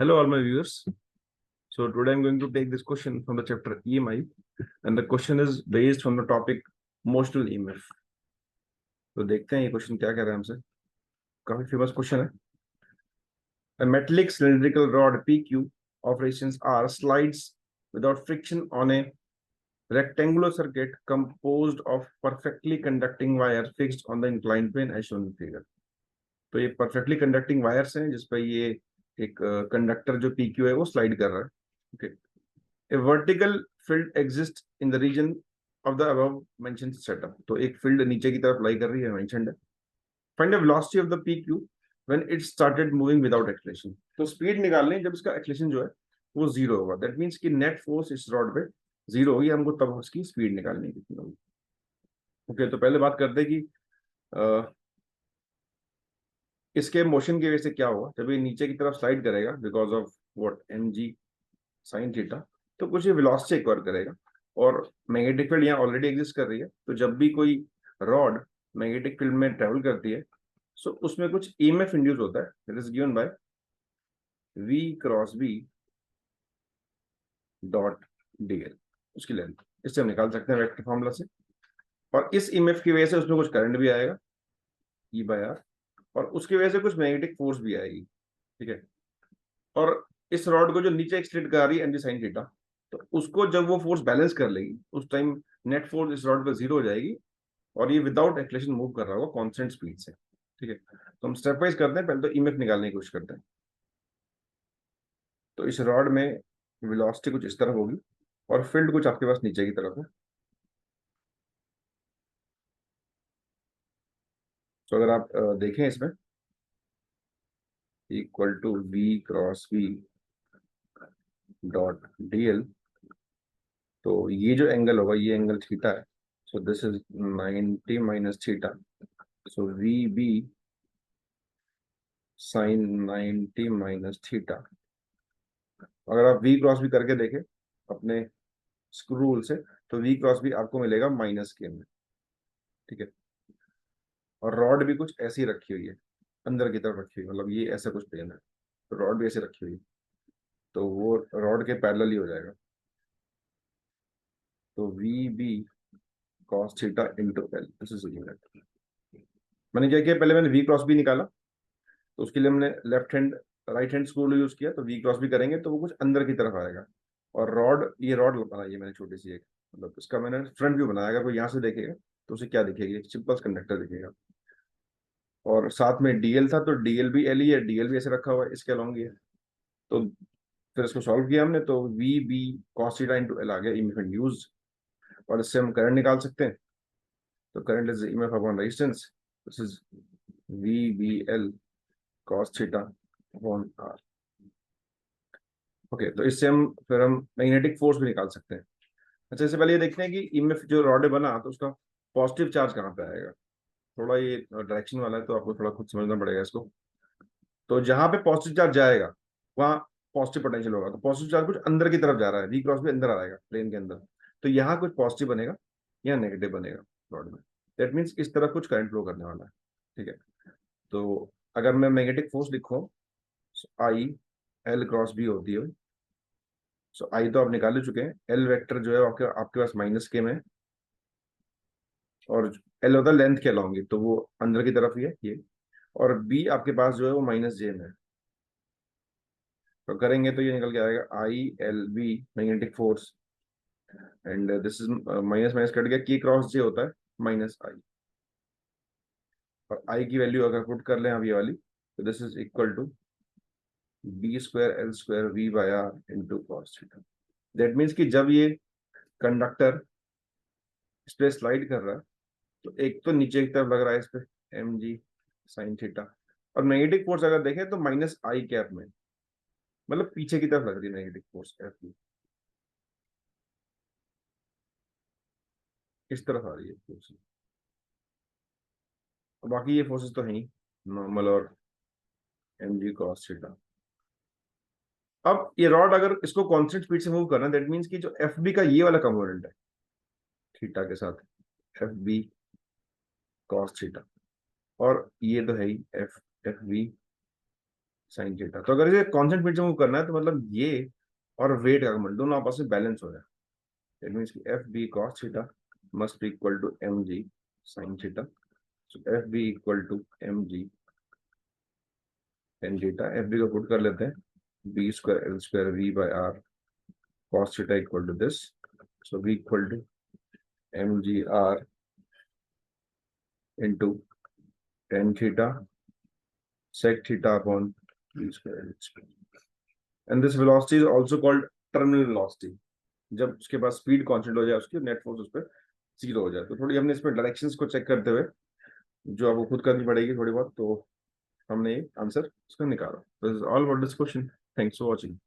Hello, all my viewers. So today I'm going to take this question from the chapter EMI, and the question is based from the topic motional EMF. तो देखते हैं ये question क्या कह रहा है हमसे. काफी फेमस क्वेश्चन है. A metallic cylindrical rod PQ of resistance R slides without friction on a rectangular circuit composed of perfectly conducting wire fixed on the inclined plane as shown in figure. तो ये perfectly conducting wires हैं जिस पे ये एक conductor जो PQ है वो स्लाइड कर रहा है. Okay. A vertical field exists in the region of the above mentioned setup. तो एक फील्ड नीचे की तरफ लाई कर रही है मेंशन्ड है. Find the velocity of the PQ when it started moving without acceleration. तो स्पीड निकालनी है जब इसका एक्सेलरेशन जो है वो जीरो होगा. दैट मींस कि नेट फोर्स इस रॉड पे जीरो होगी. हमको तब उसकी स्पीड निकालनी है कितनी होगी. ओके, तो पहले बात करते हैं कि इसके मोशन की वजह से क्या होगा जब ये नीचे की तरफ स्लाइड करेगा because of what mg sin theta. तो कुछ ये वेलोसिटी एक्वायर करेगा और मैग्नेटिक फील्ड यहाँ ऑलरेडी एग्जिस्ट कर रही है. तो जब भी कोई रॉड मैग्नेटिक फील्ड में ट्रेवल करती है सो उसमें कुछ ईएमएफ इंड्यूस होता है. That is given by v cross b dot dl. उसकी लेंथ इससे हम निकाल सकते हैं वेक्टर फॉर्मूला से. और इस ईएमएफ की वजह से उसमें कुछ करंट भी आएगा E बाय R, और उसकी वजह से कुछ मैग्नेटिक फोर्स भी आएगी. ठीक है. और इस रॉड को जो नीचे एक्सटेंड कर रही है mg sin थीटा, तो उसको जब वो फोर्स बैलेंस कर लेगी उस टाइम नेट फोर्स इस रॉड पे जीरो हो जाएगी और ये विदाउट एक्सेलरेशन मूव कर रहा होगा कांस्टेंट स्पीड से. ठीक है. तो हम स्टेप वाइज करते हैं. पहले तो ईएमएफ निकालने की कोशिश करते हैं. तो इस रॉड में वेलोसिटी कुछ इस तरफ होगी और फील्ड कुछ आपके पास नीचे की तरफ है. तो अगर आप देखें इसमें equal to v cross v dot dl, तो ये जो एंगल होगा ये एंगल थीटा है. So this is 90 minus theta. So vb sine 90 minus theta. अगर आप v क्रॉस भी करके देखें अपने स्क्रू रूल से तो v क्रॉस भी आपको मिलेगा माइनस के में. ठीक है. और रॉड भी कुछ ऐसी रखी हुई है अंदर की तरफ रखी हुई है, मतलब ये ऐसा कुछ प्लेन है तो रॉड भी ऐसे रखी हुई है तो वो रॉड के पैरेलल ही हो जाएगा. तो V B cos theta into L. This is unit. मैंने क्या किया, पहले मैंने वी क्रॉस भी निकाला तो उसके लिए हमने left hand right hand screw use किया. तो वी क्रॉस भी करेंगे तो वो कुछ अंदर की तरफ आएगा. और रॉड, ये रॉड बनाई है मैंने छोटी सी एक, मतलब इसका मैंने फ्रंट व्यू बनाया. अगर कोई यहाँ से देखेगा तो उसे क्या दिखेगी, एक सिंपल कंडक्टर दिखेगा. और साथ में डीएल था तो डीएल भी एल ही है, डीएल भी ऐसे रखा हुआ है इसके अलॉन्ग ही है. तो फिर इसको सॉल्व किया हमने तो V B cos theta into L आ गया ईएमएफ इंड्यूस्ड. और इससे हम करंट निकाल सकते हैं. तो current is EMF upon resistance. This is V B L cos theta upon R. Okay, तो इससे हम फिर हम मैग्नेटिक फोर्स भी निकाल सकते हैं. अच्छा, इससे पहले ये देखते हैं कि ईएमएफ जो रॉड बना तो उसका पॉजिटिव चार्ज कहाँ पे आएगा. थोड़ा ये डायरेक्शन वाला है तो आपको थोड़ा खुद समझना पड़ेगा इसको. तो जहां पे पॉजिटिव चार्ज जाएगा वहां पॉजिटिव पोटेंशियल होगा. तो पॉजिटिव चार्ज कुछ अंदर की तरफ जा रहा है, वी क्रॉस भी अंदर आएगा प्लेन के अंदर. तो यहाँ कुछ पॉजिटिव बनेगा, यहाँ नेगेटिव बनेगा रॉड में. दैट मीन्स इस तरफ कुछ करंट फ्लो करने वाला है. ठीक है. तो अगर मैं मैग्नेटिक फोर्स लिखूं आई एल क्रॉस बी होती है. सो आई तो आप निकाल ही चुके हैं. एल वेक्टर जो है आपके आपके पास माइनस के में, और एल होता है लेंथ के अलॉन्ग तो वो अंदर की तरफ ही है ये. और बी आपके पास जो है वो माइनस जे में है. तो करेंगे तो ये निकल के आएगा I L B magnetic force and this is minus minus cut गया, के क्रॉस जे होता है माइनस आई. और आई की वैल्यू अगर पुट कर लें आप ये वाली तो this is equal to B square L square V by R into cos theta. That means कि जब ये कंडक्टर इस पे स्लाइड कर रहा है तो एक तो नीचे की तरफ लग रहा है इस पे एम जी साइन थीटा, और नेगेटिव फोर्स अगर देखें तो माइनस आई कैप में, मतलब पीछे की तरफ लग रही है नेगेटिव फोर्स एफ की, इस तरफ आ रही है फोर्स. बाकी ये फोर्सेस तो है ही नॉर्मल और एम जी कॉस थीटा. अब ये रॉड अगर इसको कांस्टेंट स्पीड से मूव करना, दैट मींस कि जो एफ बी का ये वाला कंपोनेंट है थीटा के साथ, एफ बी कॉस थीटा, और ये तो है ही F F B sine theta. तो अगर ये कांस्टेंट स्पीड से मूव करना है तो मतलब ये और वेट का मोमेंट दोनों आपस में बैलेंस हो जाए। इट मींस कि F B cos theta must be equal to M G sine theta. So F B equal to M G N theta. F B को पुट कर लेते हैं, B square L square V by R cos theta equal to this. So V equal to mgr into tan theta sec theta upon v square. And this velocity is also called terminal velocity. जब उसके पास speed constant हो जाए, उसकी net force उस पर zero हो जाए। तो थोड़ी हमने इसमें डायरेक्शंस को चेक करते हुए, जो आपको खुद करनी पड़ेगी थोड़ी बहुत, तो हमने आंसर इसका निकाला। This is all about this question. Thanks for watching.